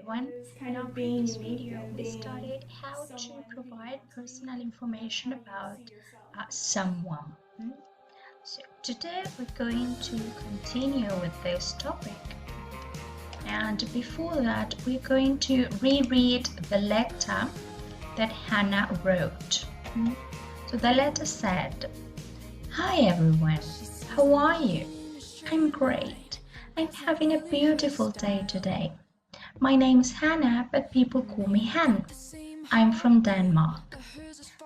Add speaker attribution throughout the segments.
Speaker 1: everyone. In our previous video, we studied how to provide personal information about someone. So today we're going to continue with this topic. And before that, we're going to reread the letter that Hannah wrote. So the letter said, "Hi everyone, how are you? I'm great. I'm having a beautiful day today. My name's Hannah, but people call me Han. I'm from Denmark.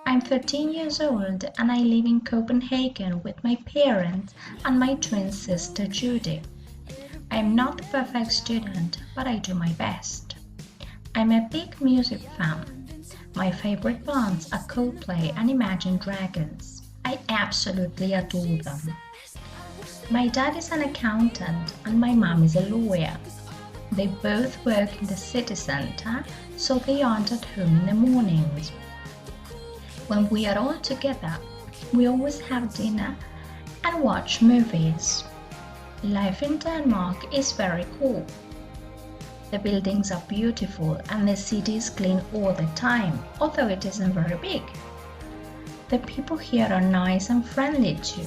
Speaker 1: I'm 13 years old and I live in Copenhagen with my parents and my twin sister Judy. I'm not the perfect student, but I do my best. I'm a big music fan. My favorite bands are Coldplay and Imagine Dragons. I absolutely adore them. My dad is an accountant and my mom is a lawyer. They both work in the city center, so they aren't at home in the mornings. When we are all together, we always have dinner and watch movies. Life in Denmark is very cool. The buildings are beautiful and the city is clean all the time, although it isn't very big. The people here are nice and friendly too.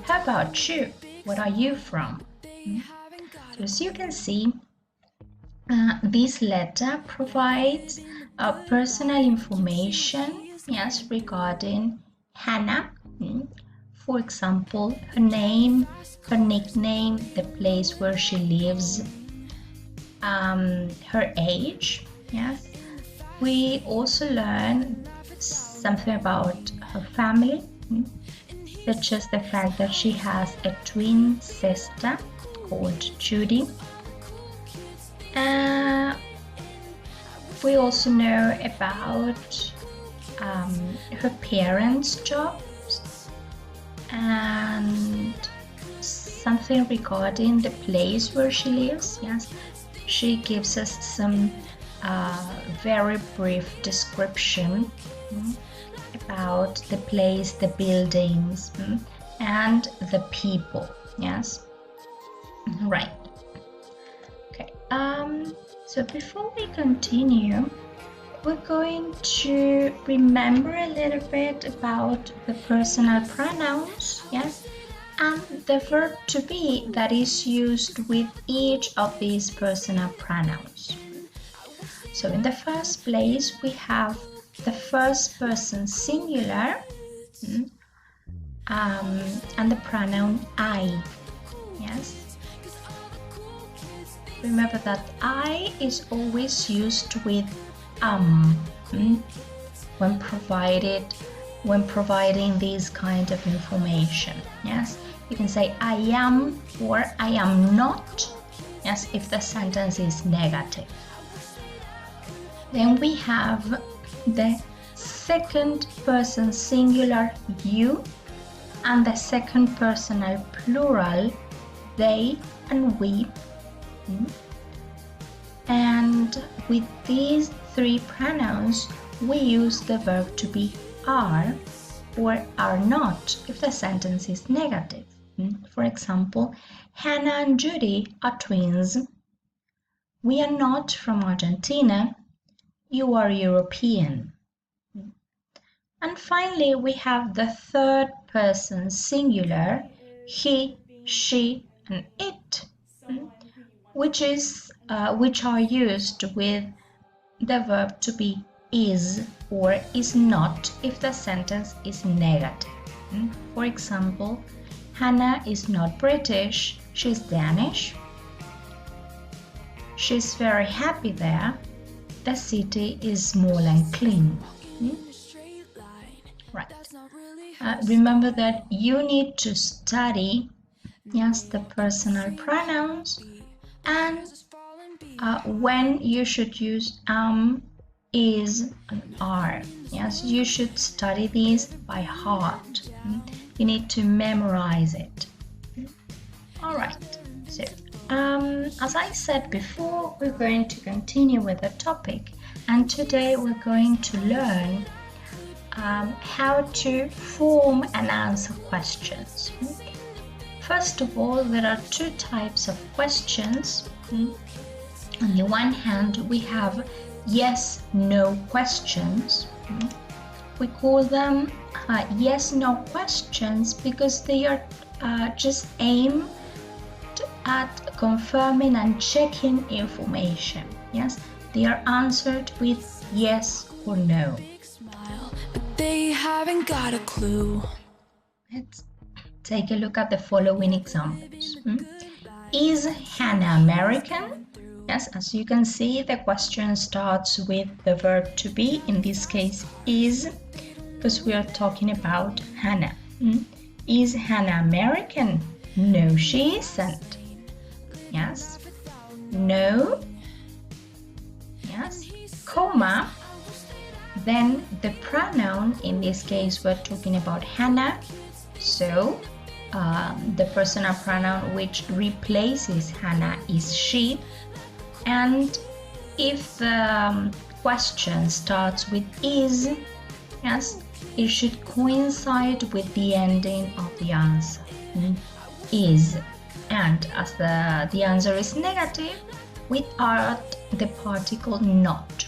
Speaker 1: How about you? Where are you from?" So as you can see, this letter provides personal information, yes, regarding Hannah. For example, her name, her nickname, the place where she lives, her age. Yes, we also learn something about her family, such as the fact that she has a twin sister called Judy. We also know about her parents' jobs and something regarding the place where she lives. Yes, she gives us some very brief description about the place, the buildings, and the people. Yes, right. Okay. So before we continue, we're going to remember a little bit about the personal pronouns, yes, and the verb to be that is used with each of these personal pronouns. So in the first place, we have the first person singular and the pronoun I, yes. Remember that I is always used with when providing this kind of information. Yes, you can say I am or I am not. Yes, if the sentence is negative. Then we have the second person singular you and the second personal plural they and we. And with these three pronouns, we use the verb to be are or are not if the sentence is negative. For example, Hannah and Judy are twins. We are not from Argentina. You are European. And finally, we have the third person singular, he, she, and it, which are used with the verb to be is or is not if the sentence is negative. For example, Hannah is not British, she's Danish. She's very happy there. The city is small and clean. Right. Remember that you need to study, yes, the personal pronouns and when you should use is, and are. Yes, you should study these by heart. You need to memorize it. All right. So, as I said before, we're going to continue with the topic, and today we're going to learn how to form and answer questions. First of all, there are two types of questions. On the one hand, we have yes-no questions. We call them yes-no questions because they are just aimed at confirming and checking information. Yes, they are answered with yes or no.
Speaker 2: But they haven't got a clue.
Speaker 1: Let's take a look at the following examples. Is Hannah American? Yes, as you can see, the question starts with the verb to be, in this case is, because we are talking about Hannah. Is Hannah American? No, she isn't. Yes. No. Yes. Comma. Then the pronoun, in this case we're talking about Hannah, so the personal pronoun which replaces Hannah is she. And if the question starts with is, yes, it should coincide with the ending of the answer. Is. And as the answer is negative, we add the particle not.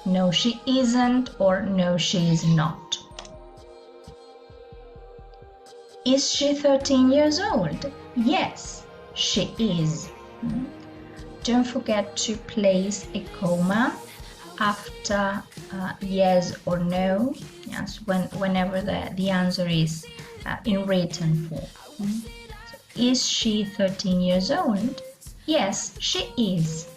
Speaker 1: No, she isn't, or no, she is not. Is she 13 years old? Yes, she is. Don't forget to place a comma after yes or no, yes, whenever the answer is in written form. So, is she 13 years old? Yes, she is.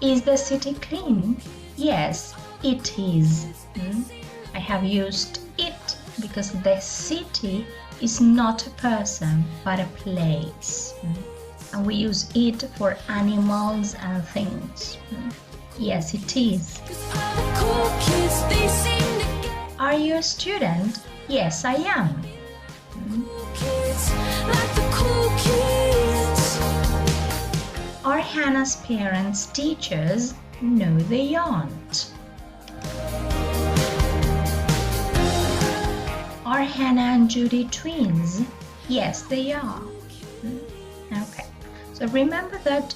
Speaker 1: Is the city clean? Yes, it is. I have used it because the city is not a person but a place. And we use it for animals and things. Yes, it is. Are you a student? Yes, I am. Are Hannah's parents teachers? No, they aren't. Are Hannah and Judy twins? Yes, they are. Okay, so remember that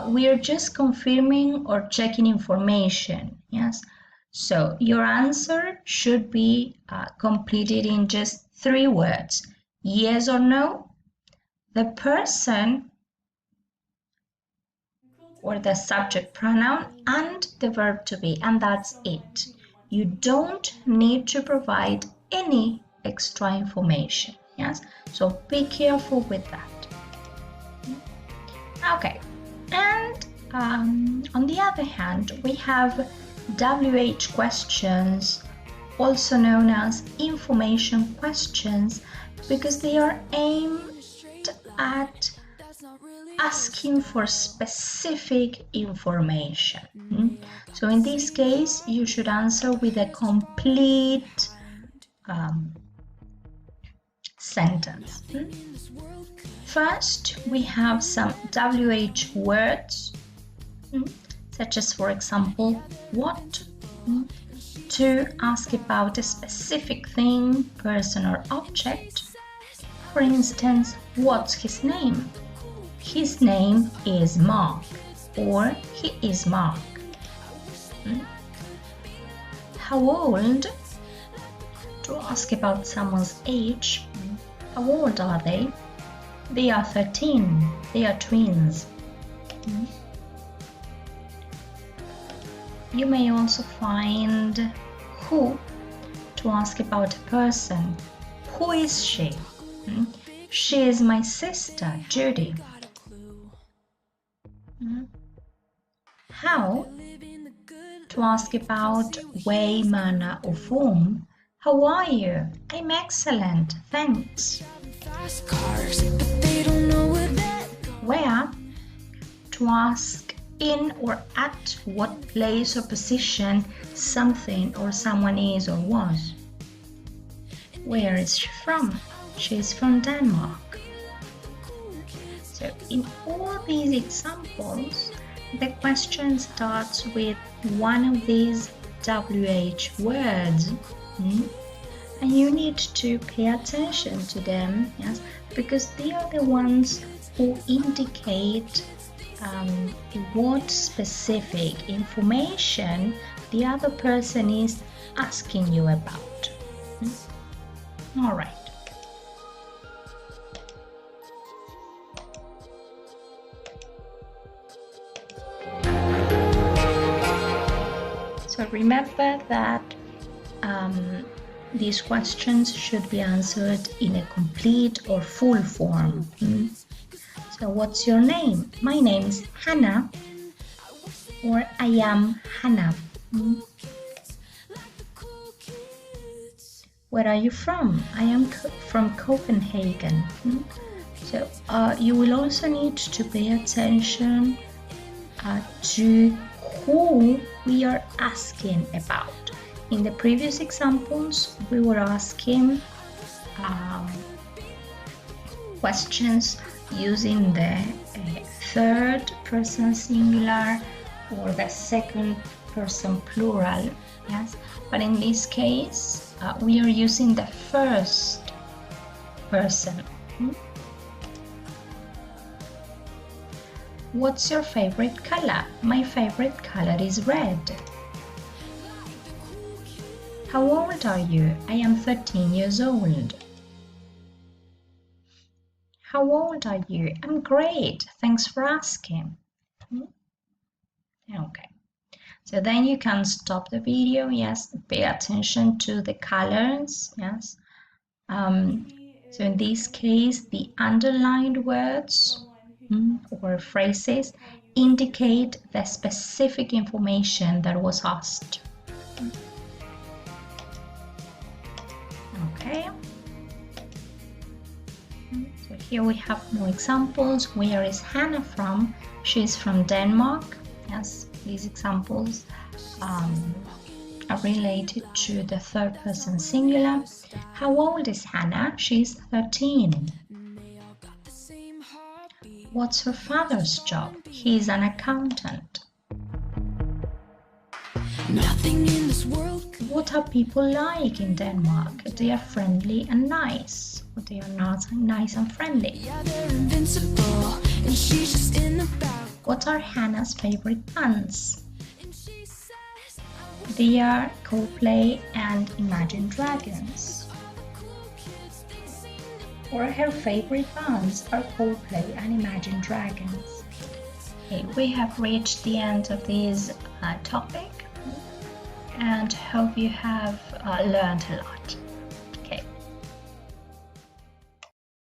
Speaker 1: we are just confirming or checking information. Yes, so your answer should be completed in just 3 words: yes or no, the person or the subject pronoun, and the verb to be, and that's it. You don't need to provide any extra information. Yes, so be careful with that. Okay, and on the other hand, we have WH questions, also known as information questions, because they are aimed at asking for specific information. So in this case, you should answer with a complete sentence. First, we have some WH words, such as, for example, what, to ask about a specific thing, person, or object. For instance, what's his name? His name is Mark, or he is Mark. How old? To ask about someone's age. How old are they? They are 13. They are twins. You may also find who to ask about a person. Who is she? She is my sister, Judy. How to ask about way, manner, or form. How are you? I'm excellent, thanks. Where? To ask in or at what place or position something or someone is or was. Where is she from? She is from Denmark. So in all these examples, the question starts with one of these WH words, and you need to pay attention to them, yes, because they are the ones or indicate what specific information the other person is asking you about. All right. So remember that these questions should be answered in a complete or full form. So what's your name? My name is Hannah, or I am Hannah. Where are you from? I am from Copenhagen. So you will also need to pay attention to who we are asking about. In the previous examples, we were asking questions using the third person singular or the second person plural, yes? But in this case, we are using the first person. What's your favorite color? My favorite color is red. How old are you? I am 13 years old. How old are you? I'm great. Thanks for asking. Okay. So then you can stop the video. Yes, pay attention to the colors. Yes. So in this case, the underlined words or phrases indicate the specific information that was asked. Okay. So here we have more examples. Where is Hannah from? She's from Denmark. Yes, these examples are related to the third person singular. How old is Hannah? She's 13. What's her father's job? He's an accountant. Nothing in this world. What are people like in Denmark? They are friendly and nice. But they are not nice and friendly. Yeah, they're invincible, and she's just in the back. What are Hannah's favorite bands? They are Coldplay and Imagine Dragons. Or her favorite bands are Coldplay and Imagine Dragons. Okay, we have reached the end of this topic and hope you have learned a lot.